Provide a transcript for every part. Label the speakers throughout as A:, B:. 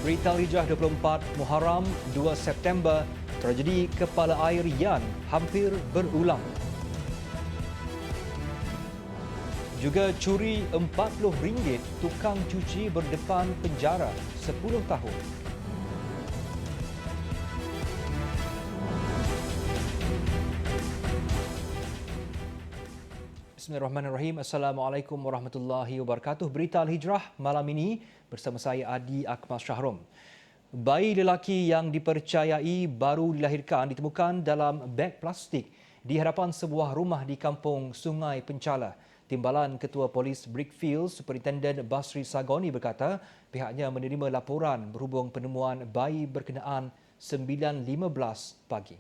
A: Berita Hijrah 24 Muharram 2 September, tragedi kepala air Yan hampir berulang. Juga curi RM40, tukang cuci berdepan penjara 10 tahun. Bismillahirrahmanirrahim. Assalamualaikum warahmatullahi wabarakatuh. Berita Al-Hijrah malam ini bersama saya Adi Akmal Syahrom. Bayi lelaki yang dipercayai baru dilahirkan ditemukan dalam beg plastik di hadapan sebuah rumah di kampung Sungai Penchala. Timbalan Ketua Polis Brickfield, Superintenden Basri Sagoni berkata pihaknya menerima laporan berhubung penemuan bayi berkenaan 9.15 pagi.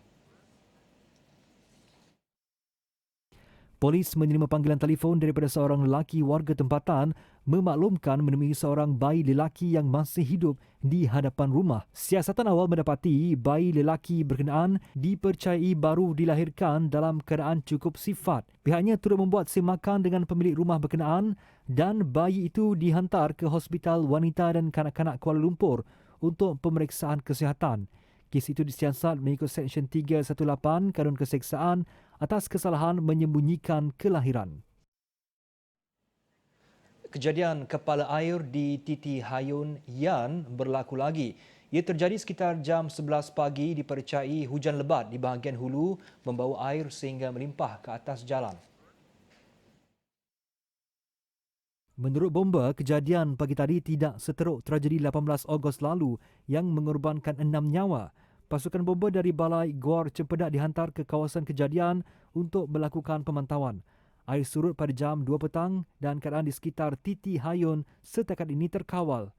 B: Polis menerima panggilan telefon daripada seorang lelaki warga tempatan memaklumkan menemui seorang bayi lelaki yang masih hidup di hadapan rumah. Siasatan awal mendapati bayi lelaki berkenaan dipercayai baru dilahirkan dalam keadaan cukup sifat. Pihaknya turut membuat semakan dengan pemilik rumah berkenaan dan bayi itu dihantar ke Hospital Wanita dan Kanak-kanak Kuala Lumpur untuk pemeriksaan kesihatan. Kes itu disiasat mengikut Seksyen 318 Kanun Keseksaan atas kesalahan menyembunyikan kelahiran.
A: Kejadian kepala air di Titi Hayun Yan berlaku lagi. Ia terjadi sekitar jam 11 pagi dipercayai hujan lebat di bahagian hulu membawa air sehingga melimpah ke atas jalan.
B: Menurut bomba, kejadian pagi tadi tidak seteruk tragedi 18 Ogos lalu yang mengorbankan 6 nyawa. Pasukan bomba dari Balai Gor Cempedak dihantar ke kawasan kejadian untuk melakukan pemantauan. Air surut pada jam 2 petang dan keadaan di sekitar Titi Hayun setakat ini terkawal.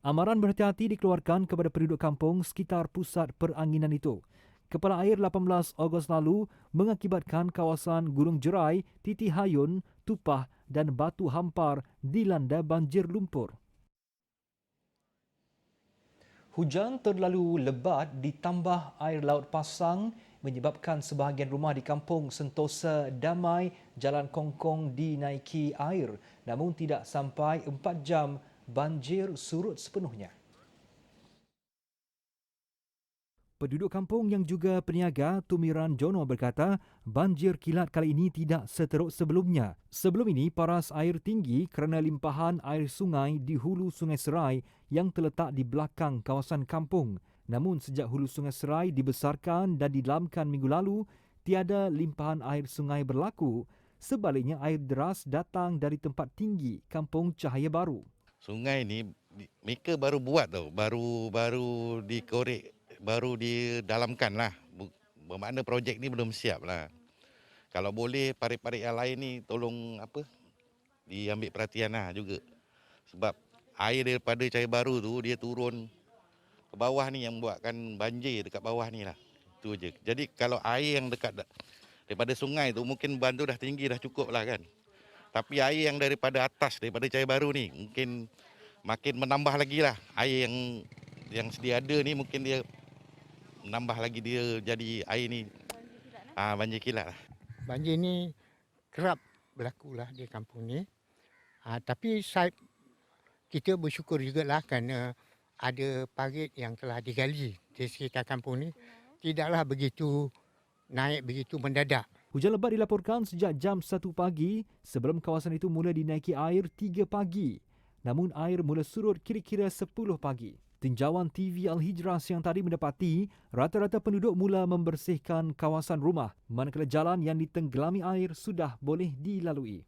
B: Amaran berhati-hati dikeluarkan kepada penduduk kampung sekitar pusat peranginan itu. Kepala air 18 Ogos lalu mengakibatkan kawasan Gunung Jerai, Titi Hayun, Tupah dan Batu Hampar dilanda banjir lumpur.
A: Hujan terlalu lebat ditambah air laut pasang menyebabkan sebahagian rumah di kampung Sentosa Damai, Jalan Kongkong dinaiki air. Namun tidak sampai 4 jam banjir surut sepenuhnya.
B: Penduduk kampung yang juga peniaga Tumiran Jono berkata banjir kilat kali ini tidak seteruk sebelumnya. Sebelum ini paras air tinggi kerana limpahan air sungai di hulu Sungai Serai yang terletak di belakang kawasan kampung. Namun sejak hulu Sungai Serai dibesarkan dan didalamkan minggu lalu, tiada limpahan air sungai berlaku. Sebaliknya air deras datang dari tempat tinggi kampung Cahaya Baru.
C: Sungai ni mereka baru buat tau, baru dikorek, baru didalamkan lah. Bermakna projek ni belum siap lah. Kalau boleh parit-parit yang lain ni tolong diambil perhatian lah juga. Sebab air daripada Cahaya Baru tu dia turun ke bawah ni yang buatkan banjir dekat bawah ni lah. Itu je. Jadi kalau air yang dekat daripada sungai tu mungkin bantu dah tinggi dah cukup lah kan. Tapi air yang daripada atas, daripada Cahaya Baru ni mungkin makin menambah lagi lah. Air yang sedia ada ni mungkin dia menambah lagi, dia jadi air ni banjir kilat lah.
D: Banjir ni kerap berlaku lah di kampung ni. Tapi kita bersyukur jugalah kerana ada parit yang telah digali di sekitar kampung ni. Tidaklah begitu naik begitu mendadak.
B: Hujan lebat dilaporkan sejak jam 1 pagi sebelum kawasan itu mula dinaiki air 3 pagi. Namun air mula surut kira-kira 10 pagi. Tinjauan TV Al-Hijrah siang tadi mendapati rata-rata penduduk mula membersihkan kawasan rumah manakala jalan yang ditenggelami air sudah boleh dilalui.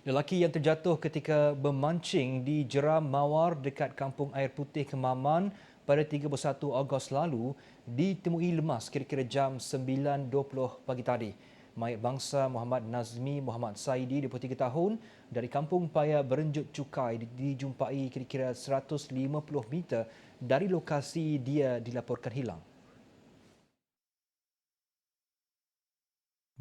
A: Lelaki yang terjatuh ketika memancing di jeram mawar dekat Kampung Air Putih Kemaman pada 31 Ogos lalu ditemui lemas kira-kira jam 9.20 pagi tadi. Mayat bangsa Muhammad Nazmi Muhammad Saidi, 23 tahun, dari Kampung Paya Berenjut Cukai dijumpai kira-kira 150 meter dari lokasi dia dilaporkan hilang.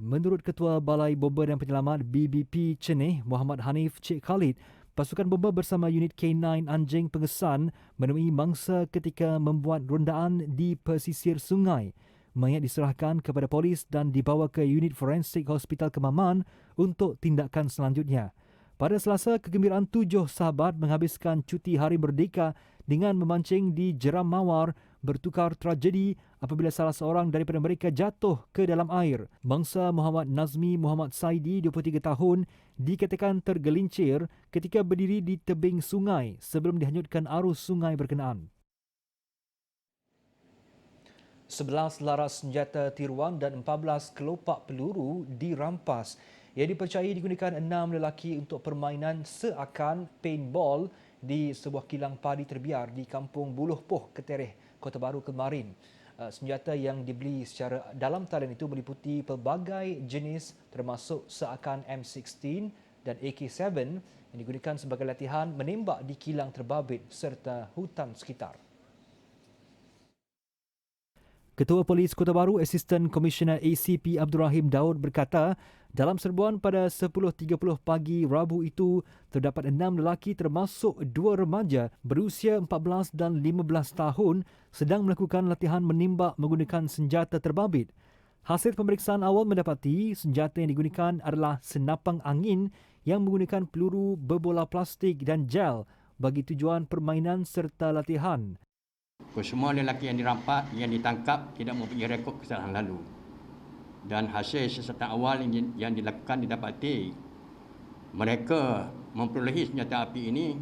B: Menurut Ketua Balai Bomba dan Penyelamat BBP Cenih Muhammad Hanif Cik Khalid, pasukan bomba bersama unit K9 Anjing Pengesan menemui mangsa ketika membuat rondaan di pesisir sungai. Mayat diserahkan kepada polis dan dibawa ke unit forensik Hospital Kemaman untuk tindakan selanjutnya. Pada Selasa, kegembiraan 7 sahabat menghabiskan cuti Hari Merdeka dengan memancing di jeram mawar bertukar tragedi apabila salah seorang daripada mereka jatuh ke dalam air. Bangsa Muhammad Nazmi Muhammad Saidi, 23 tahun, dikatakan tergelincir ketika berdiri di tebing sungai sebelum dihanyutkan arus sungai berkenaan.
A: 11 laras senjata tiruan dan 14 kelopak peluru dirampas. Ia dipercayai digunakan 6 lelaki untuk permainan seakan paintball di sebuah kilang padi terbiar di Kampung Buluh Poh, Ketereh, Kota Baru kemarin. Senjata yang dibeli secara dalam talian itu meliputi pelbagai jenis termasuk seakan M16 dan AK-7 yang digunakan sebagai latihan menembak di kilang terbabit serta hutan sekitar.
B: Ketua Polis Kota Baru, Asisten Komisioner ACP Abdul Rahim Daud berkata, dalam serbuan pada 10.30 pagi Rabu itu, terdapat 6 lelaki termasuk 2 remaja berusia 14 dan 15 tahun sedang melakukan latihan menembak menggunakan senjata terbabit. Hasil pemeriksaan awal mendapati senjata yang digunakan adalah senapang angin yang menggunakan peluru berbola plastik dan gel bagi tujuan permainan serta latihan.
E: Semua lelaki yang dirampas, yang ditangkap tidak mempunyai rekod kesalahan lalu. Dan hasil siasatan awal yang dilakukan didapati mereka memperolehi senjata api ini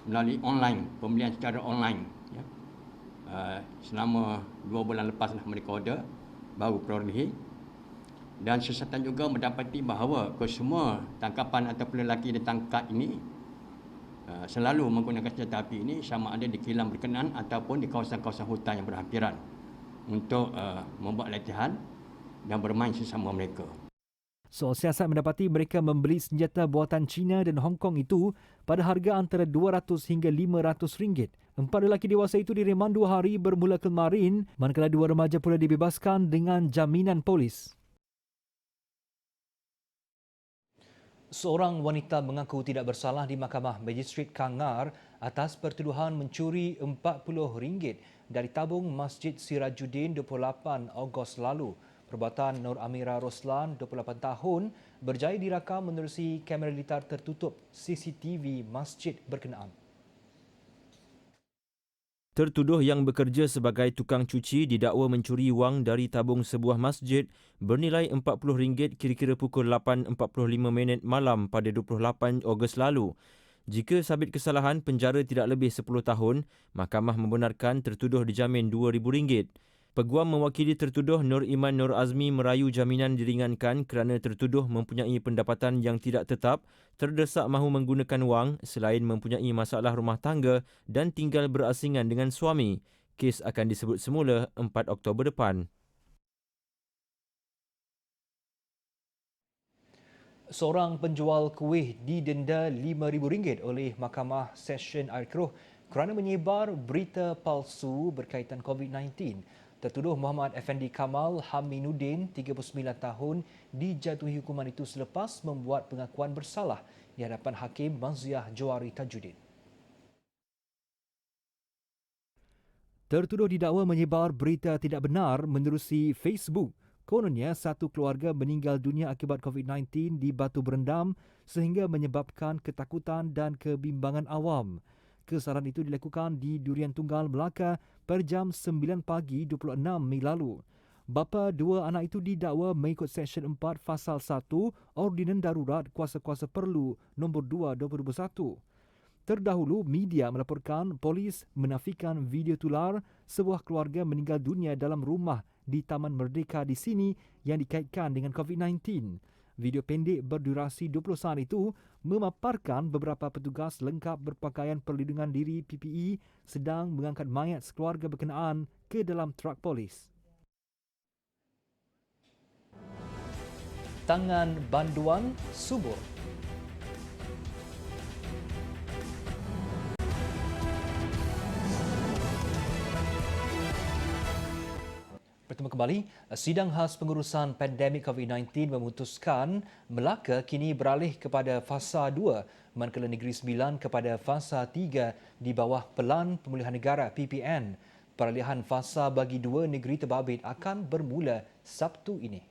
E: melalui online, pembelian secara online. Ya. Selama 2 bulan lepaslah mereka order, baru perolehi. Dan siasatan juga mendapati bahawa kesemua tangkapan ataupun lelaki ditangkap ini selalu menggunakan senjata api ini sama ada di kilang berkenaan ataupun di kawasan-kawasan hutan yang berhampiran untuk membuat latihan dan bermain sesama mereka.
B: Soal siasat mendapati mereka membeli senjata buatan China dan Hong Kong itu pada harga antara 200 hingga 500 ringgit. 4 lelaki dewasa itu direman 2 hari bermula kemarin, manakala 2 remaja pula dibebaskan dengan jaminan polis.
A: Seorang wanita mengaku tidak bersalah di Mahkamah Magistrat Kangar atas pertuduhan mencuri RM40 dari tabung Masjid Sirajuddin 28 Ogos lalu. Perbuatan Nur Amira Roslan, 28 tahun, berjaya dirakam menerusi kamera litar tertutup CCTV masjid berkenaan.
F: Tertuduh yang bekerja sebagai tukang cuci didakwa mencuri wang dari tabung sebuah masjid bernilai RM40 kira-kira pukul 8.45 malam pada 28 Ogos lalu. Jika sabit kesalahan, penjara tidak lebih 10 tahun, mahkamah membenarkan tertuduh dijamin RM2,000. Peguam mewakili tertuduh Nur Iman Nur Azmi merayu jaminan diringankan kerana tertuduh mempunyai pendapatan yang tidak tetap, terdesak mahu menggunakan wang selain mempunyai masalah rumah tangga dan tinggal berasingan dengan suami. Kes akan disebut semula 4 Oktober depan.
A: Seorang penjual kuih didenda RM5,000 oleh Mahkamah Session Air Keroh kerana menyebar berita palsu berkaitan COVID-19. Tertuduh Muhammad Effendi Kamal Haminuddin, 39 tahun, dijatuhi hukuman itu selepas membuat pengakuan bersalah di hadapan Hakim Maziah Johari Tajuddin.
B: Tertuduh didakwa menyebar berita tidak benar menerusi Facebook. Kononnya, satu keluarga meninggal dunia akibat COVID-19 di Batu Berendam sehingga menyebabkan ketakutan dan kebimbangan awam. Kesalahan itu dilakukan di Durian Tunggal, Melaka pada jam 9 pagi 26 Mei lalu. Bapa 2 anak itu didakwa mengikut Seksyen 4 Fasal 1 Ordinan Darurat Kuasa-Kuasa Perlu Nombor 2 2021. Terdahulu, media melaporkan polis menafikan video tular sebuah keluarga meninggal dunia dalam rumah di Taman Merdeka di sini yang dikaitkan dengan COVID-19. Video pendek berdurasi 20 saat itu memaparkan beberapa petugas lengkap berpakaian perlindungan diri PPE sedang mengangkat mayat sekeluarga berkenaan ke dalam trak polis.
A: Tangan banduan subur. Bertemu kembali, sidang khas pengurusan pandemik COVID-19 memutuskan Melaka kini beralih kepada fasa 2 manakala Negeri Sembilan kepada fasa 3 di bawah Pelan Pemulihan Negara PPN. Peralihan fasa bagi 2 negeri terbabit akan bermula Sabtu ini.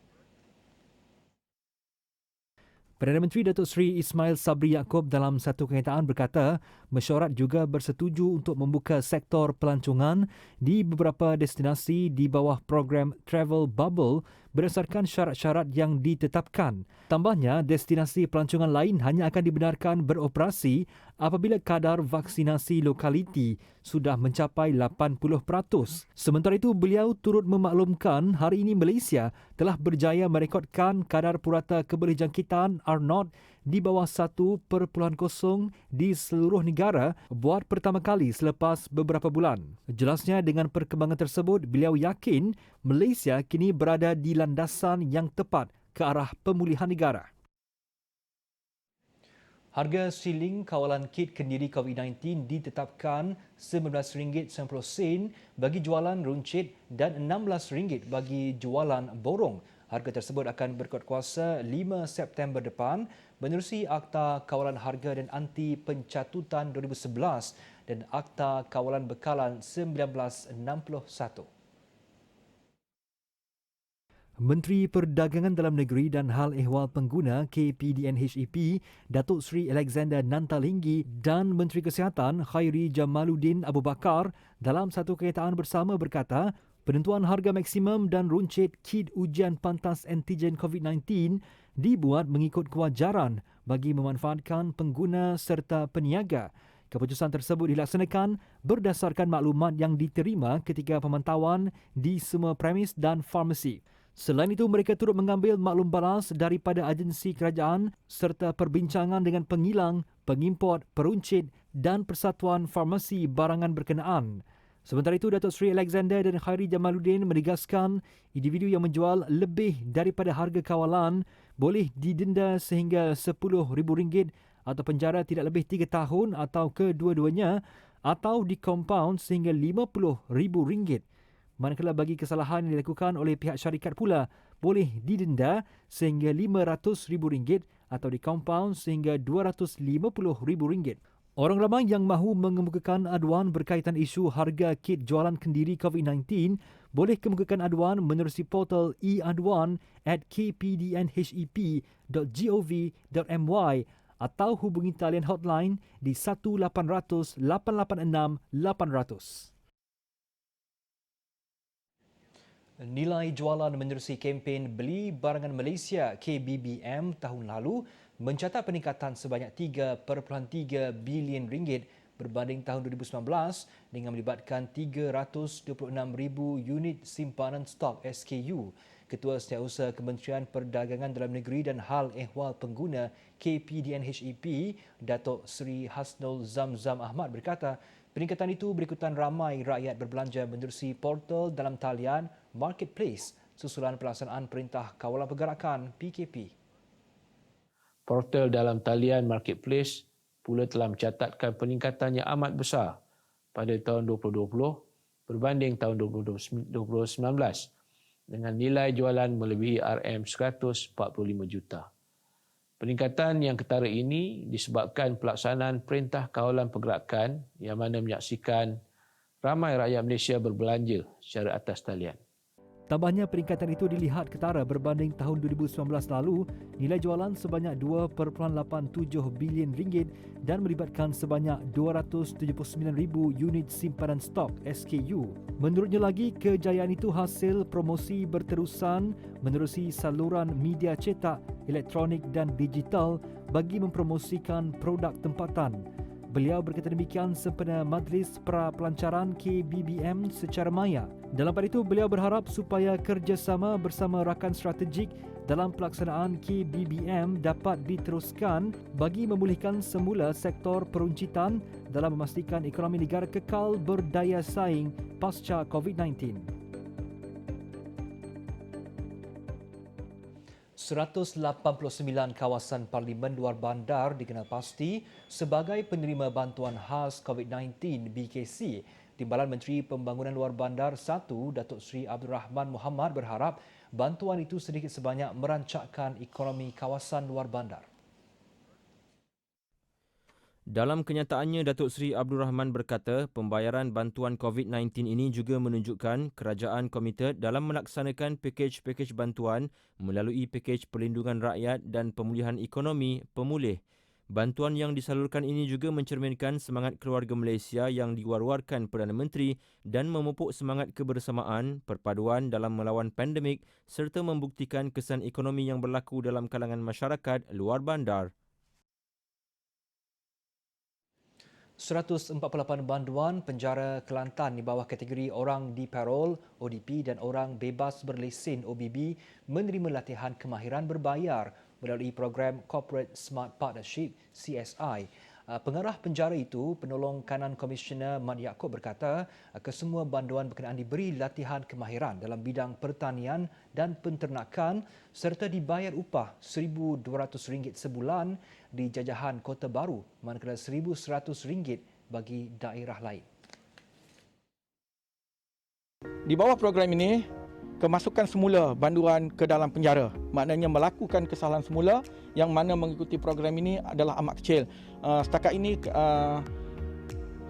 B: Perdana Menteri Datuk Seri Ismail Sabri Yaakob dalam satu kenyataan berkata, mesyuarat juga bersetuju untuk membuka sektor pelancongan di beberapa destinasi di bawah program Travel Bubble berdasarkan syarat-syarat yang ditetapkan. Tambahnya, destinasi pelancongan lain hanya akan dibenarkan beroperasi apabila kadar vaksinasi lokaliti sudah mencapai 80%. Sementara itu, beliau turut memaklumkan hari ini Malaysia telah berjaya merekodkan kadar purata kebolehjangkitan R0 di bawah 1.0 di seluruh negara buat pertama kali selepas beberapa bulan. Jelasnya, dengan perkembangan tersebut, beliau yakin Malaysia kini berada di landasan yang tepat ke arah pemulihan negara.
A: Harga siling kawalan kit kendiri COVID-19 ditetapkan RM19.90 bagi jualan runcit dan RM16 bagi jualan borong. Harga tersebut akan berkuat kuasa 5 September depan menerusi Akta Kawalan Harga dan Anti Pencatutan 2011 dan Akta Kawalan Bekalan 1961.
B: Menteri Perdagangan Dalam Negeri dan Hal Ehwal Pengguna KPDN-HEP, Datuk Seri Alexander Nantalinggi dan Menteri Kesihatan Khairi Jamaluddin Abu Bakar dalam satu kenyataan bersama berkata, penentuan harga maksimum dan runcit kit ujian pantas antigen COVID-19 dibuat mengikut kewajaran bagi memanfaatkan pengguna serta peniaga. Keputusan tersebut dilaksanakan berdasarkan maklumat yang diterima ketika pemantauan di semua premis dan farmasi. Selain itu, mereka turut mengambil maklum balas daripada agensi kerajaan serta perbincangan dengan pengilang, pengimport, peruncit dan Persatuan Farmasi Barangan berkenaan. Sementara itu, Datuk Seri Alexander dan Khairi Jamaluddin menegaskan individu yang menjual lebih daripada harga kawalan boleh didenda sehingga RM10,000 atau penjara tidak lebih 3 tahun atau kedua-duanya atau dikompaun sehingga RM50,000. Manakala bagi kesalahan yang dilakukan oleh pihak syarikat pula boleh didenda sehingga RM500,000 atau dikompaun sehingga RM250,000. Orang ramai yang mahu mengemukakan aduan berkaitan isu harga kit jualan kendiri COVID-19 boleh kemukakan aduan menerusi portal e-aduan@kpdnhep.gov.my atau hubungi talian hotline di 1-800-886-800.
A: Nilai jualan menerusi kempen Beli Barangan Malaysia KBBM tahun lalu mencatat peningkatan sebanyak RM3.3 bilion berbanding tahun 2019 dengan melibatkan 326,000 unit simpanan stok SKU. Ketua Setiausaha Kementerian Perdagangan Dalam Negeri dan Hal Ehwal Pengguna KPDN-HEP, Datuk Seri Hasnul Zamzam Ahmad berkata, peningkatan itu berikutan ramai rakyat berbelanja menerusi portal dalam talian Marketplace susulan pelaksanaan Perintah Kawalan Pergerakan PKP.
G: Portal dalam talian Marketplace pula telah mencatatkan peningkatan yang amat besar pada tahun 2020 berbanding tahun 2019 dengan nilai jualan melebihi RM145 juta. Peningkatan yang ketara ini disebabkan pelaksanaan Perintah Kawalan Pergerakan yang mana menyaksikan ramai rakyat Malaysia berbelanja secara atas talian.
B: Tambahnya, peningkatan itu dilihat ketara berbanding tahun 2019 lalu, nilai jualan sebanyak RM2.87 bilion dan melibatkan sebanyak 279,000 unit simpanan stok SKU. Menurutnya lagi, kejayaan itu hasil promosi berterusan menerusi saluran media cetak, elektronik dan digital bagi mempromosikan produk tempatan. Beliau berkata demikian sempena Majlis Pra-Pelancaran KBBM secara maya. Dalam pada itu, beliau berharap supaya kerjasama bersama rakan strategik dalam pelaksanaan KBBM dapat diteruskan bagi memulihkan semula sektor peruncitan dalam memastikan ekonomi negara kekal berdaya saing pasca COVID-19.
A: 189 kawasan parlimen luar bandar dikenal pasti sebagai penerima bantuan khas COVID-19 BKC. Timbalan Menteri Pembangunan Luar Bandar 1, Datuk Seri Abdul Rahman Muhammad berharap bantuan itu sedikit sebanyak merancakkan ekonomi kawasan luar bandar.
F: Dalam kenyataannya, Datuk Seri Abdul Rahman berkata pembayaran bantuan COVID-19 ini juga menunjukkan kerajaan komited dalam melaksanakan pakej-pakej bantuan melalui pakej perlindungan rakyat dan pemulihan ekonomi pemulih. Bantuan yang disalurkan ini juga mencerminkan semangat keluarga Malaysia yang diwar-warkan Perdana Menteri dan memupuk semangat kebersamaan, perpaduan dalam melawan pandemik serta membuktikan kesan ekonomi yang berlaku dalam kalangan masyarakat luar bandar.
A: 148 banduan penjara Kelantan di bawah kategori orang di parol, ODP dan orang bebas berlesen OBB menerima latihan kemahiran berbayar melalui program Corporate Smart Partnership CSI. Pengarah penjara itu, penolong kanan Komisioner Mat Yaakob berkata, kesemua banduan berkenaan diberi latihan kemahiran dalam bidang pertanian dan penternakan serta dibayar upah RM1,200 sebulan di jajahan Kota Baru, manakala RM1,100 bagi daerah lain.
H: Di bawah program ini, kemasukan semula banduan ke dalam penjara. Maknanya melakukan kesalahan semula yang mana mengikuti program ini adalah amat kecil. Setakat ini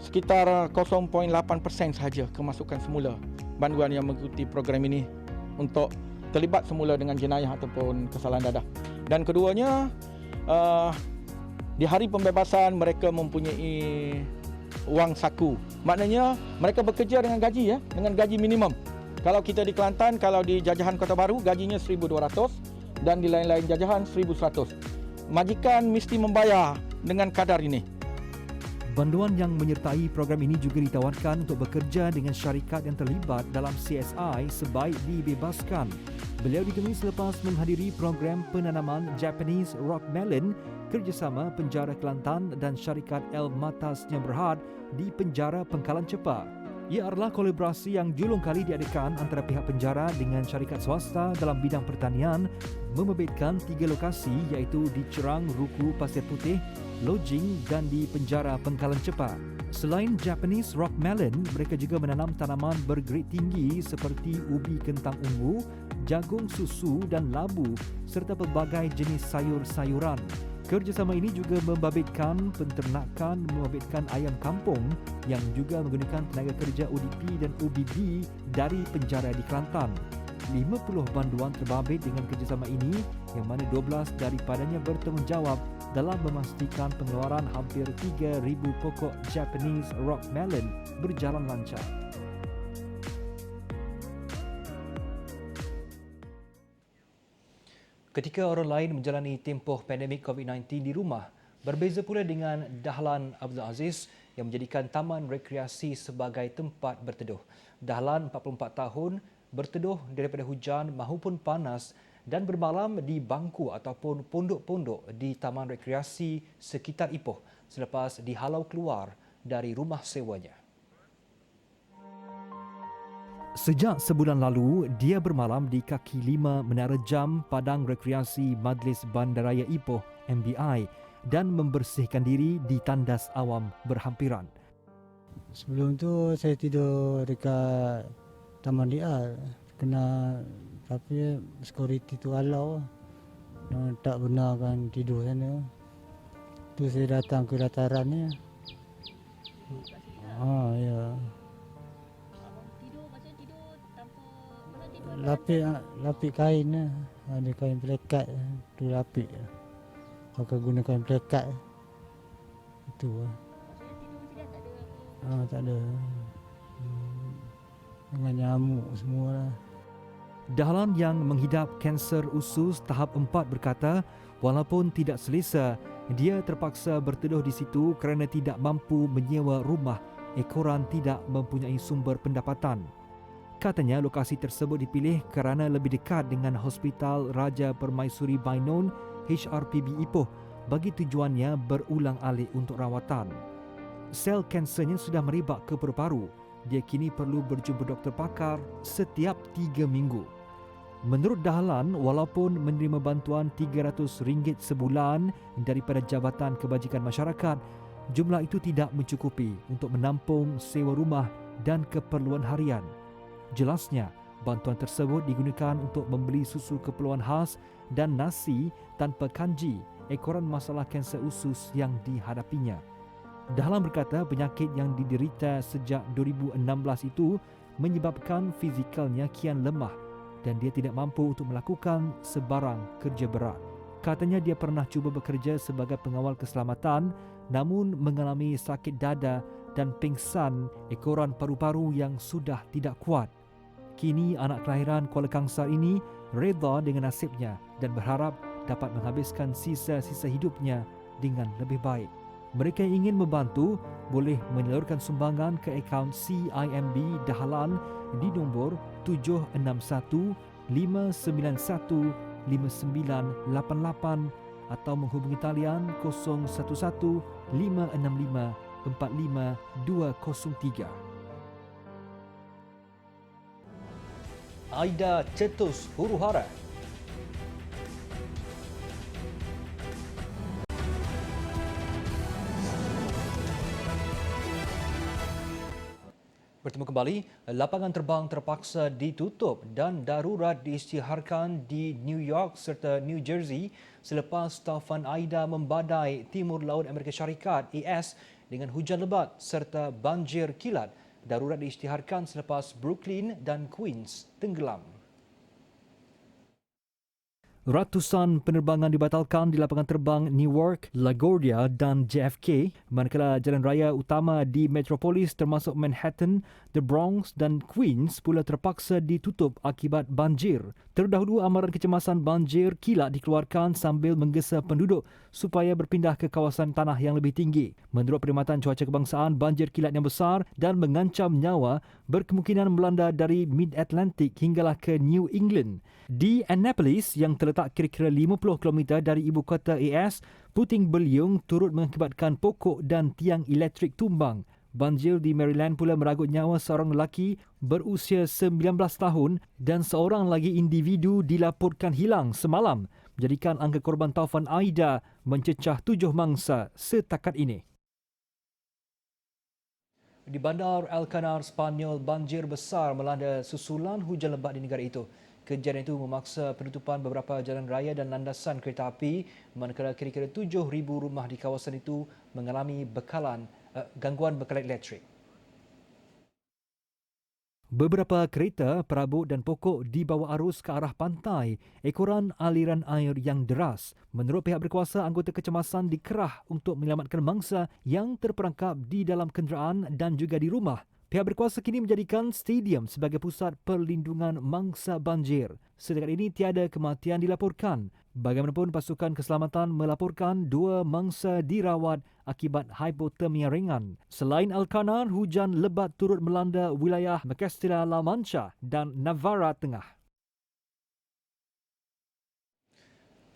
H: sekitar 0.8% sahaja kemasukan semula banduan yang mengikuti program ini untuk terlibat semula dengan jenayah ataupun kesalahan dadah. Dan keduanya, di hari pembebasan mereka mempunyai wang saku. Maknanya mereka bekerja dengan gaji dengan gaji minimum. Kalau kita di Kelantan, kalau di jajahan Kota Baru gajinya RM1,200 dan di lain-lain jajahan RM1,100. Majikan mesti membayar dengan kadar ini.
B: Banduan yang menyertai program ini juga ditawarkan untuk bekerja dengan syarikat yang terlibat dalam CSI sebaik dibebaskan. Beliau ditemui selepas menghadiri program penanaman Japanese Rock Melon kerjasama Penjara Kelantan dan syarikat El Matasnya Berhad di Penjara Pengkalan Cepa. Ia adalah kolaborasi yang julung kali diadakan antara pihak penjara dengan syarikat swasta dalam bidang pertanian, membebitkan 3 lokasi iaitu di Cerang, Ruku, Pasir Putih, Lojing dan di Penjara Pengkalan Cepa. Selain Japanese Rock Melon, mereka juga menanam tanaman bergrade tinggi seperti ubi kentang ungu, jagung susu dan labu serta pelbagai jenis sayur-sayuran. Kerjasama ini juga membabitkan penternakan, membabitkan ayam kampung yang juga menggunakan tenaga kerja ODP dan OBB dari penjara di Kelantan. 50 banduan terbabit dengan kerjasama ini yang mana 12 daripadanya bertanggungjawab dalam memastikan pengeluaran hampir 3,000 pokok Japanese Rock Melon berjalan lancar.
A: Ketika orang lain menjalani tempoh pandemik COVID-19 di rumah, berbeza pula dengan Dahlan Abdul Aziz yang menjadikan taman rekreasi sebagai tempat berteduh. Dahlan 44 tahun berteduh daripada hujan maupun panas dan bermalam di bangku ataupun pondok-pondok di taman rekreasi sekitar Ipoh selepas dihalau keluar dari rumah sewanya.
B: Sejak sebulan lalu, dia bermalam di kaki 5 Menara Jam Padang Rekreasi Majlis Bandaraya Ipoh MBI dan membersihkan diri di tandas awam berhampiran.
I: Sebelum tu saya tidur dekat Taman Dia, kena tapi security tu halau, tak benarkan tidur sana. Tu saya datang ke dataran ni. Ya. Lapik kain lah. Ada kain pelekat tu lapik. Pakai guna kain pelekat. Itu lah. Tak ada. Dengan nyamuk semua lah.
B: Dahlan yang menghidap kanser usus tahap 4 berkata, walaupun tidak selesa, dia terpaksa berteduh di situ kerana tidak mampu menyewa rumah ekoran tidak mempunyai sumber pendapatan. Katanya lokasi tersebut dipilih kerana lebih dekat dengan Hospital Raja Permaisuri Bainon HRPB Ipoh bagi tujuannya berulang-alik untuk rawatan. Sel kansernya sudah merebak ke paru-paru. Dia kini perlu berjumpa doktor pakar setiap 3 minggu. Menurut Dahlan, walaupun menerima bantuan RM300 sebulan daripada Jabatan Kebajikan Masyarakat, jumlah itu tidak mencukupi untuk menampung sewa rumah dan keperluan harian. Jelasnya, bantuan tersebut digunakan untuk membeli susu keperluan khas dan nasi tanpa kanji ekoran masalah kanser usus yang dihadapinya. Dahlan berkata penyakit yang diderita sejak 2016 itu menyebabkan fizikalnya kian lemah dan dia tidak mampu untuk melakukan sebarang kerja berat. Katanya dia pernah cuba bekerja sebagai pengawal keselamatan namun mengalami sakit dada dan pingsan ekoran paru-paru yang sudah tidak kuat. Kini anak kelahiran Kuala Kangsar ini reda dengan nasibnya dan berharap dapat menghabiskan sisa-sisa hidupnya dengan lebih baik. Mereka yang ingin membantu boleh menyalurkan sumbangan ke akaun CIMB Dahlan di nombor 761 591 5988 atau menghubungi talian 011 565 45203.
A: Aida cetus huru-hara. Bertemu kembali, lapangan terbang terpaksa ditutup dan darurat diisytiharkan di New York serta New Jersey selepas taufan Aida membadai Timur Laut Amerika Syarikat AS dengan hujan lebat serta banjir kilat. Darurat diisytiharkan selepas Brooklyn dan Queens tenggelam.
B: Ratusan penerbangan dibatalkan di lapangan terbang Newark, LaGuardia dan JFK, manakala jalan raya utama di metropolis termasuk Manhattan, The Bronx dan Queens pula terpaksa ditutup akibat banjir. Terdahulu amaran kecemasan banjir kilat dikeluarkan sambil menggesa penduduk supaya berpindah ke kawasan tanah yang lebih tinggi. Menurut Perkhidmatan Cuaca Kebangsaan, banjir kilat yang besar dan mengancam nyawa berkemungkinan melanda dari Mid-Atlantic hinggalah ke New England. Di Annapolis yang terletak kira-kira 50 km dari ibu kota AS, puting beliung turut mengakibatkan pokok dan tiang elektrik tumbang. Banjir di Maryland pula meragut nyawa seorang lelaki berusia 19 tahun dan seorang lagi individu dilaporkan hilang semalam, menjadikan angka korban taufan Aida mencecah 7 mangsa setakat ini.
A: Di bandar Alcanar, Spanyol, banjir besar melanda susulan hujan lebat di negara itu. Kejadian itu memaksa penutupan beberapa jalan raya dan landasan kereta api, manakala kira-kira 7,000 rumah di kawasan itu mengalami gangguan bekalan elektrik.
B: Beberapa kereta, perabot dan pokok dibawa arus ke arah pantai ekoran aliran air yang deras. Menurut pihak berkuasa, anggota kecemasan dikerah untuk menyelamatkan mangsa yang terperangkap di dalam kenderaan dan juga di rumah. Pihak berkuasa kini menjadikan stadium sebagai pusat perlindungan mangsa banjir. Setakat ini tiada kematian dilaporkan. Bagaimanapun, pasukan keselamatan melaporkan 2 mangsa dirawat akibat hipotermia ringan. Selain Alcanar, hujan lebat turut melanda wilayah Castilla-La Mancha dan Navarra Tengah.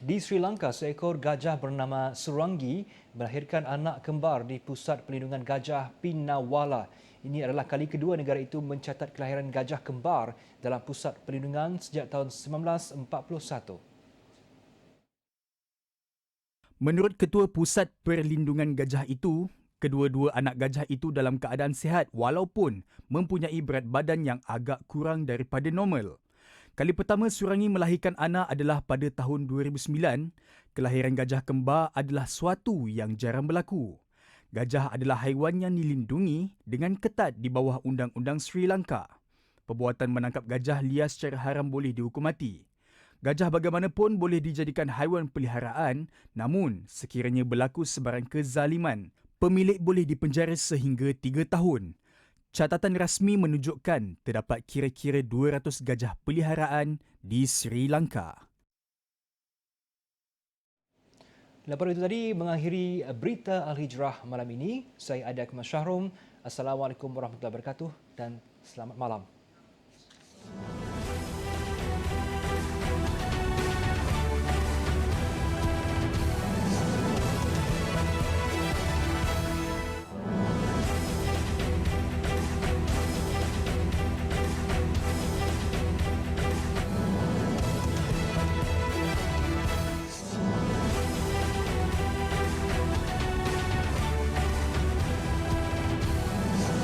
A: Di Sri Lanka, seekor gajah bernama Surangi melahirkan anak kembar di Pusat Pelindungan Gajah Pinnawala. Ini adalah kali kedua negara itu mencatat kelahiran gajah kembar dalam pusat perlindungan sejak tahun 1941.
J: Menurut Ketua Pusat Perlindungan Gajah itu, kedua-dua anak gajah itu dalam keadaan sihat walaupun mempunyai berat badan yang agak kurang daripada normal. Kali pertama Surangi melahirkan anak adalah pada tahun 2009. Kelahiran gajah kembar adalah suatu yang jarang berlaku. Gajah adalah haiwan yang dilindungi dengan ketat di bawah Undang-Undang Sri Lanka. Perbuatan menangkap gajah liar secara haram boleh dihukum mati. Gajah bagaimanapun boleh dijadikan haiwan peliharaan, namun sekiranya berlaku sebarang kezaliman, pemilik boleh dipenjara sehingga 3 tahun. Catatan rasmi menunjukkan terdapat kira-kira 200 gajah peliharaan di Sri Lanka.
A: Laporan itu tadi mengakhiri berita Al-Hijrah malam ini. Saya Adi Akmal Syahrom. Assalamualaikum warahmatullahi wabarakatuh dan selamat malam.